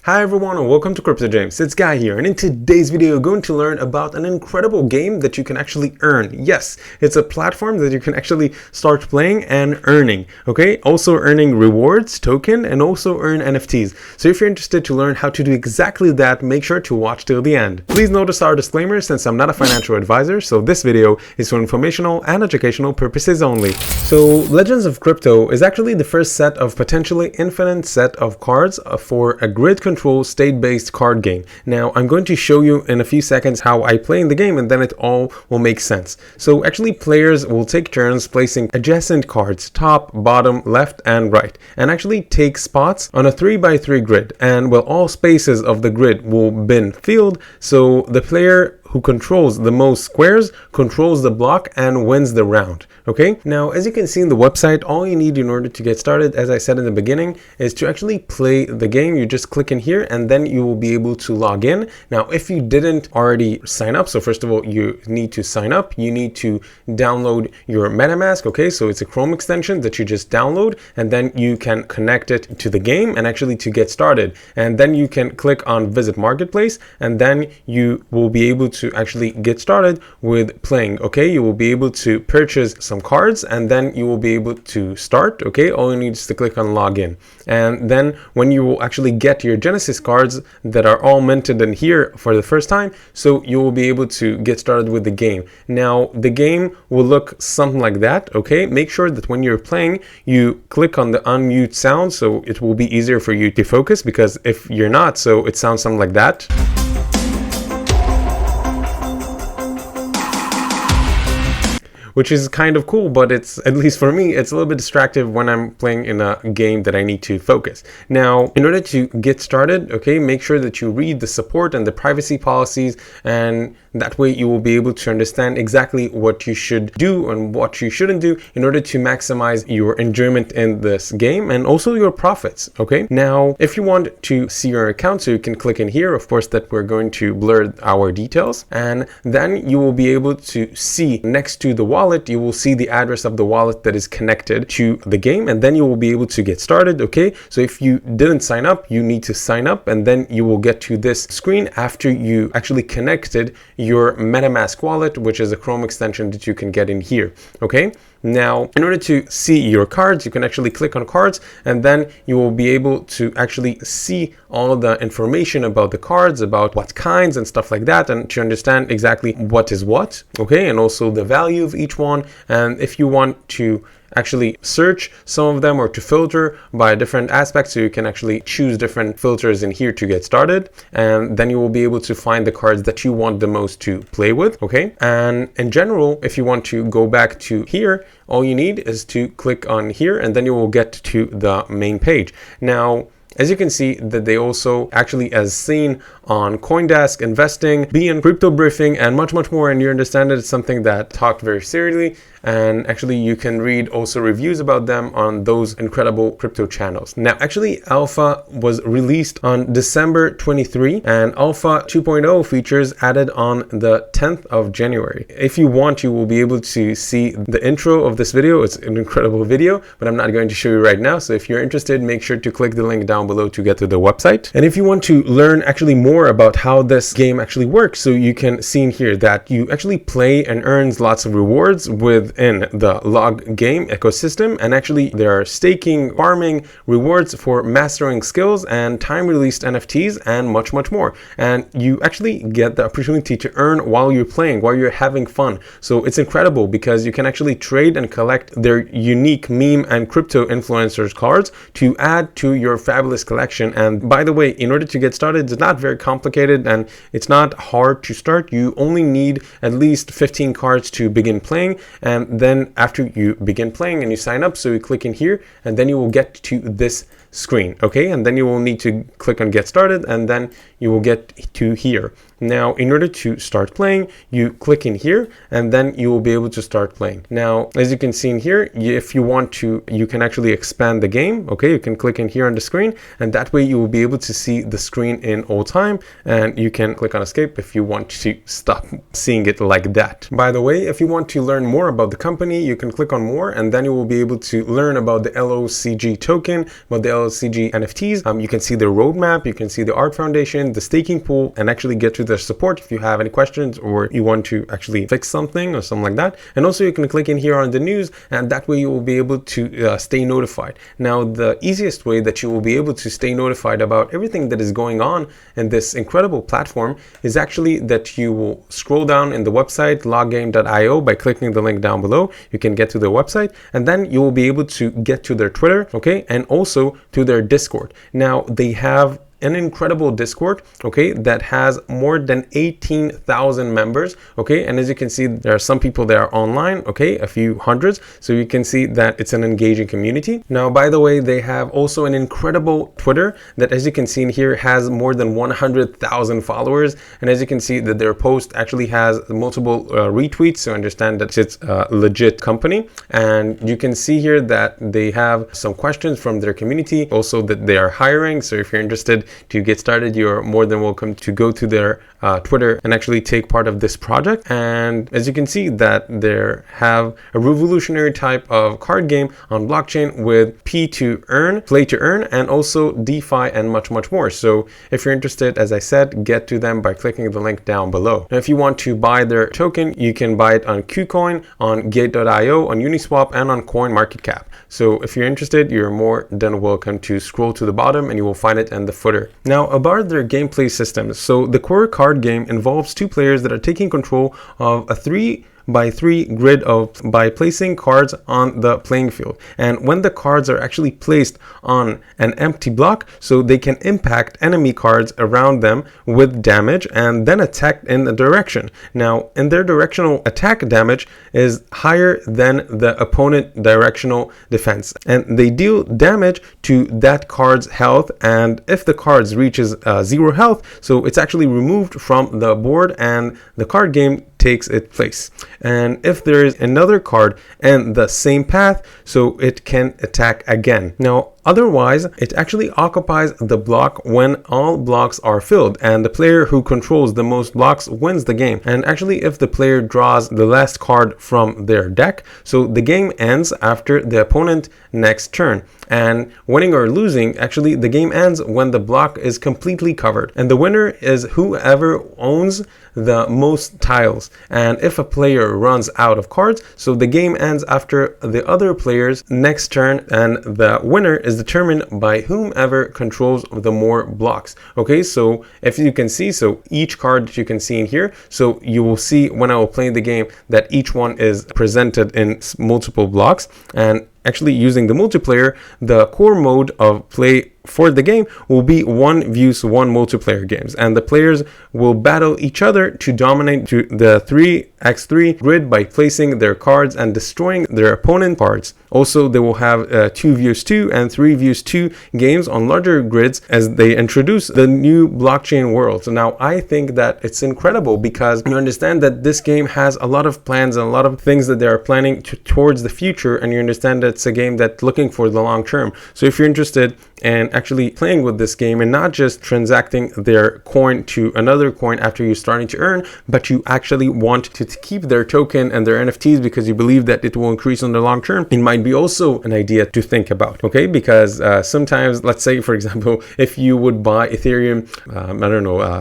Hi everyone and welcome to Crypto James. It's Guy here, and in today's video you're going to learn about an incredible game that you can actually earn. Yes, it's a platform that you can actually start playing and earning, okay? Also earning rewards, token, and also earn NFTs. So if you're interested to learn how to do exactly that, make sure to watch till the end. Please notice our disclaimer since I'm not a financial advisor, so this video is for informational and educational purposes only. So Legends of Crypto is actually the first set of potentially infinite set of cards for a grid control state-based card game. Now I'm going to show you in a few seconds how I play in the game, and then it all will make sense. So actually players will take turns placing adjacent cards top, bottom, left and right, and actually take spots on a 3x3 grid, and well, all spaces of the grid will be filled, so the player who controls the most squares controls the block and wins the round. Okay, now as you can see in the website, all you need in order to get started, as I said in the beginning, is to actually play the game. You just click in here and then you will be able to log in. Now if you didn't already sign up, so first of all you need to sign up, you need to download your MetaMask. Okay, so it's a Chrome extension that you just download, and then you can connect it to the game and actually to get started, and then you can click on visit marketplace, and then you will be able to actually get started with playing. Okay, you will be able to purchase some cards and then you will be able to start. Okay, all you need is to click on login, and then when you will actually get your Genesis cards that are all minted in here for the first time, so you will be able to get started with the game. Now the game will look something like that. Okay, make sure that when you're playing you click on the unmute sound, so it will be easier for you to focus, because if you're not, so it sounds something like that. Which is kind of cool, but it's, at least for me, it's a little bit distractive when I'm playing in a game that I need to focus. Now, in order to get started, okay, make sure that you read the support and the privacy policies, and that way you will be able to understand exactly what you should do and what you shouldn't do in order to maximize your enjoyment in this game and also your profits. Okay, now if you want to see your account, so you can click in here, of course that we're going to blur our details, and then you will be able to see next to the wallet, you will see the address of the wallet that is connected to the game, and then you will be able to get started. Okay, so if you didn't sign up, you need to sign up, and then you will get to this screen after you actually connected your MetaMask wallet, which is a Chrome extension that you can get in here. Okay, now in order to see your cards, you can actually click on cards, and then you will be able to actually see all the information about the cards, about what kinds and stuff like that, and to understand exactly what is what. Okay, and also the value of each one. And if you want to actually search some of them or to filter by different aspects, so you can actually choose different filters in here to get started, and then you will be able to find the cards that you want the most to play with. Okay, and in general, if you want to go back to here, all you need is to click on here, and then you will get to the main page. Now as you can see that they also actually, as seen on CoinDesk, investing, BN crypto briefing, and much more, and you understand that it's something that talked very seriously, and actually you can read also reviews about them on those incredible crypto channels. Now actually alpha was released on December 23, and alpha 2.0 features added on the 10th of January. If you want, you will be able to see the intro of this video. It's an incredible video, but I'm not going to show you right now. So if you're interested, make sure to click the link down below to get to the website. And if you want to learn actually more about how this game actually works, so you can see in here that you actually play and earns lots of rewards within the Locgame ecosystem, and actually there are staking, farming, rewards for mastering skills, and time released NFTs, and much more. And you actually get the opportunity to earn while you're playing, while you're having fun. So it's incredible because you can actually trade and collect their unique meme and crypto influencers cards to add to your fabulous collection. And by the way, in order to get started, it's not very complicated and it's not hard to start. You only need at least 15 cards to begin playing, and then after you begin playing and you sign up, so you click in here, and then you will get to this screen. Okay, and then you will need to click on get started, and then you will get to here. Now in order to start playing, you click in here, and then you will be able to start playing. Now as you can see in here, if you want to, you can actually expand the game. Okay, you can click in here on the screen, and that way you will be able to see the screen in all time, and you can click on escape if you want to stop seeing it like that. By the way, if you want to learn more about the company, you can click on more, and then you will be able to learn about the LOCG token, about the LOCG NFTs. You can see the roadmap, you can see the art foundation, the staking pool, and actually get to their support if you have any questions or you want to actually fix something or something like that. And also you can click in here on the news, and that way you will be able to stay notified. Now, the easiest way that you will be able to stay notified about everything that is going on in this incredible platform is actually that you will scroll down in the website Locgame.io by clicking the link down below. You can get to the website, and then you will be able to get to their Twitter, okay, and also to their Discord. Now, they have an incredible Discord, okay, that has more than 18,000 members, okay, and as you can see, there are some people that are online, okay, a few hundreds, so you can see that it's an engaging community. Now, by the way, they have also an incredible Twitter that, as you can see in here, has more than 100,000 followers, and as you can see that their post actually has multiple retweets, so understand that it's a legit company. And you can see here that they have some questions from their community, also that they are hiring, so if you're interested to get started, you're more than welcome to go to their Twitter and actually take part of this project. And as you can see that they have a revolutionary type of card game on blockchain with P to earn, play to earn, and also DeFi and much more. So if you're interested, as I said, get to them by clicking the link down below. Now, if you want to buy their token, you can buy it on KuCoin, on Gate.io, on Uniswap, and on CoinMarketCap. So if you're interested, you're more than welcome to scroll to the bottom and you will find it in the footer. Now, about their gameplay systems. So the core card game involves two players that are taking control of a 3x3 grid by placing cards on the playing field. And when the cards are actually placed on an empty block, so they can impact enemy cards around them with damage and then attack in the direction. Now, in their directional attack damage is higher than the opponent directional defense, and they deal damage to that card's health, and if the cards reaches 0 health, so it's actually removed from the board and the card game takes its place. And if there is another card in the same path, so it can attack again. Now, otherwise, it actually occupies the block when all blocks are filled, and the player who controls the most blocks wins the game. And actually, if the player draws the last card from their deck, so the game ends after the opponent next turn. And winning or losing, actually, the game ends when the block is completely covered. And the winner is whoever owns the most tiles. And if a player runs out of cards, so the game ends after the other player's next turn, and the winner is determined by whomever controls the more blocks. Okay, so if you can see, so each card that you can see in here, so you will see when I will play the game that each one is presented in multiple blocks. And actually, using the multiplayer, the core mode of play for the game will be 1 vs 1 multiplayer games, and the players will battle each other to dominate to the 3x3 grid by placing their cards and destroying their opponent cards. Also, they will have 2 vs 2 and 3 vs 2 games on larger grids as they introduce the new blockchain world. So now I think that it's incredible because you understand that this game has a lot of plans and a lot of things that they are planning towards the future, and you understand that it's a game that's looking for the long term. So if you're interested in actually playing with this game and not just transacting their coin to another coin after you're starting to earn, but you actually want to keep their token and their NFTs because you believe that it will increase in the long term, it might be also an idea to think about, okay? Because sometimes, let's say, for example, if you would buy Ethereum,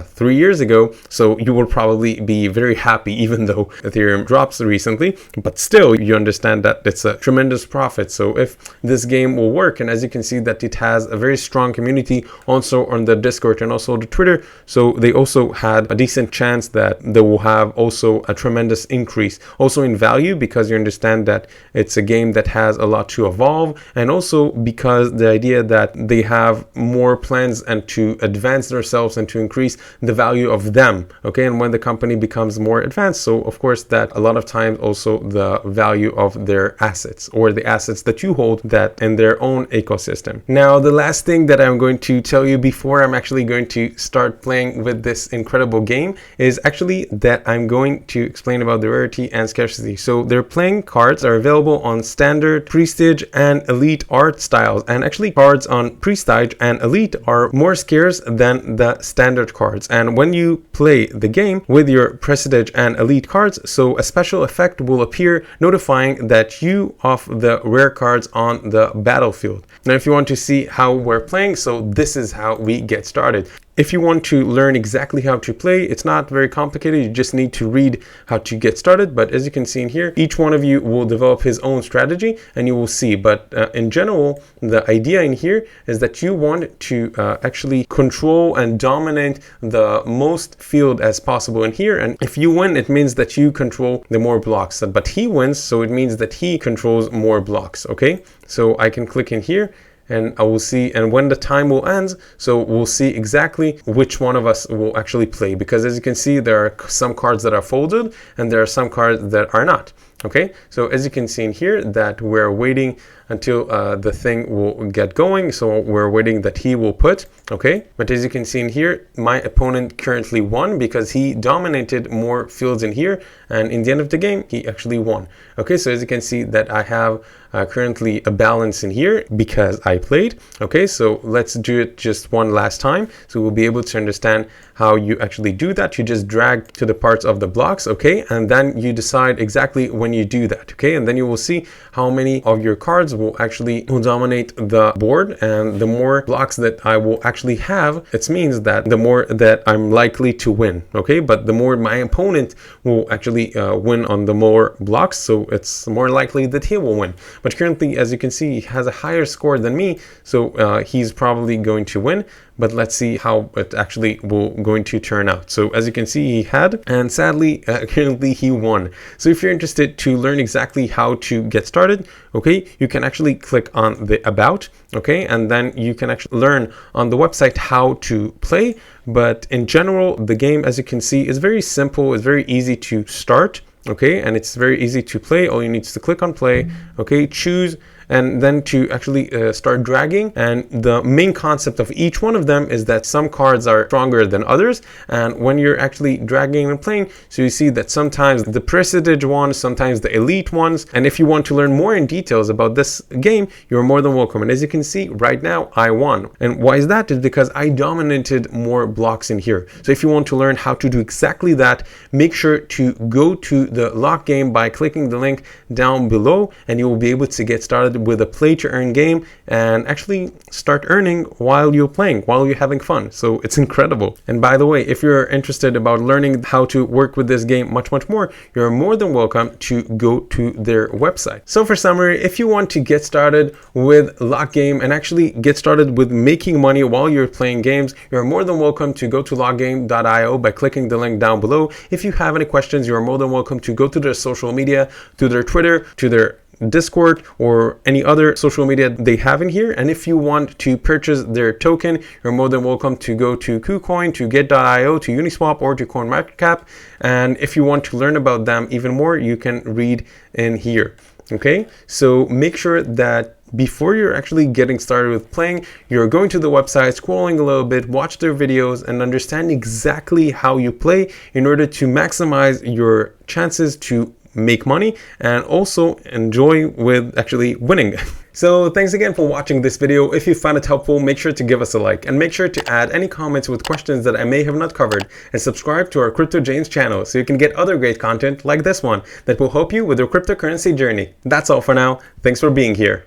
3 years ago, so you will probably be very happy even though Ethereum drops recently, but still you understand that it's a tremendous profit. So if this game will work, and as you can see that it has a very strong community also on the Discord and also the Twitter, so they also had a decent chance that they will have also a tremendous increase also in value, because you understand that it's a game that has a lot to evolve, and also because the idea that they have more plans and to advance themselves and to increase the value of them, okay? And when the company becomes more advanced, so of course that a lot of times also the value of their assets or the assets that you hold that in their own ecosystem. Now, the last thing that I'm going to tell you before I'm actually going to start playing with this incredible game is actually that I'm going to explain about the rarity and scarcity. So their playing cards are available on standard, prestige, and elite art styles, and actually cards on prestige and elite are more scarce than the standard cards. And when you play the game with your prestige and elite cards, so a special effect will appear notifying that you off the rare cards on the battlefield. Now, if you want to see how how we're playing. So this is how we get started. If you want to learn exactly how to play, it's not very complicated. You just need to read how to get started. But as you can see in here, each one of you will develop his own strategy and you will see. But in general, the idea in here is that you want to actually control and dominate the most field as possible in here. And if you win, it means that you control the more blocks. But he wins, so it means that he controls more blocks. Okay, so I can click in here and I will see, and when the time will end, so we'll see exactly which one of us will actually play, because as you can see, there are some cards that are folded and there are some cards that are not. Okay, so as you can see in here that we're waiting until the thing will get going. So we're waiting that he will put, okay? But as you can see in here, my opponent currently won because he dominated more fields in here. And in the end of the game, he actually won. Okay, so as you can see that I have currently a balance in here because I played. Okay, so let's do it just one last time. So we'll be able to understand how you actually do that. You just drag to the parts of the blocks, okay? And then you decide exactly when you do that, okay? And then you will see how many of your cards will dominate the board, and the more blocks that I will actually have, it means that the more that I'm likely to win, okay? But the more my opponent will actually win on the more blocks, so it's more likely that he will win. But currently, as you can see, he has a higher score than me, so he's probably going to win. But let's see how it actually going to turn out. So as you can see, he had, and sadly, currently he won. So if you're interested to learn exactly how to get started, okay, you can actually click on the about, okay, and then you can actually learn on the website how to play. But in general, the game, as you can see, is very simple. It's very easy to start, okay, and it's very easy to play. All you need is to click on play, okay, choose, and then to actually start dragging. And the main concept of each one of them is that some cards are stronger than others, and when you're actually dragging and playing, so you see that sometimes the percentage ones, sometimes the elite ones. And if you want to learn more in details about this game, you're more than welcome. And as you can see right now, I won. And why is that? Is because I dominated more blocks in here. So if you want to learn how to do exactly that, make sure to go to the Locgame by clicking the link down below, and you will be able to get started with a play to earn game and actually start earning while you're playing, while you're having fun. So it's incredible. And by the way, if you're interested about learning how to work with this game much more, you're more than welcome to go to their website. So for summary, if you want to get started with Locgame and actually get started with making money while you're playing games, you're more than welcome to go to Locgame.io by clicking the link down below. If you have any questions, you're more than welcome to go to their social media, to their Twitter, to their Discord, or any other social media they have in here. And if you want to purchase their token, you're more than welcome to go to KuCoin, to Get.io, to Uniswap, or to CoinMarketCap. And if you want to learn about them even more, you can read in here. Okay, so make sure that before you're actually getting started with playing, you're going to the website, scrolling a little bit, watch their videos, and understand exactly how you play in order to maximize your chances to make money and also enjoy with actually winning. So thanks again for watching this video. If you found it helpful, make sure to give us a like, and make sure to add any comments with questions that I may have not covered, and subscribe to our Crypto James channel so you can get other great content like this one that will help you with your cryptocurrency journey. That's all for now. Thanks for being here.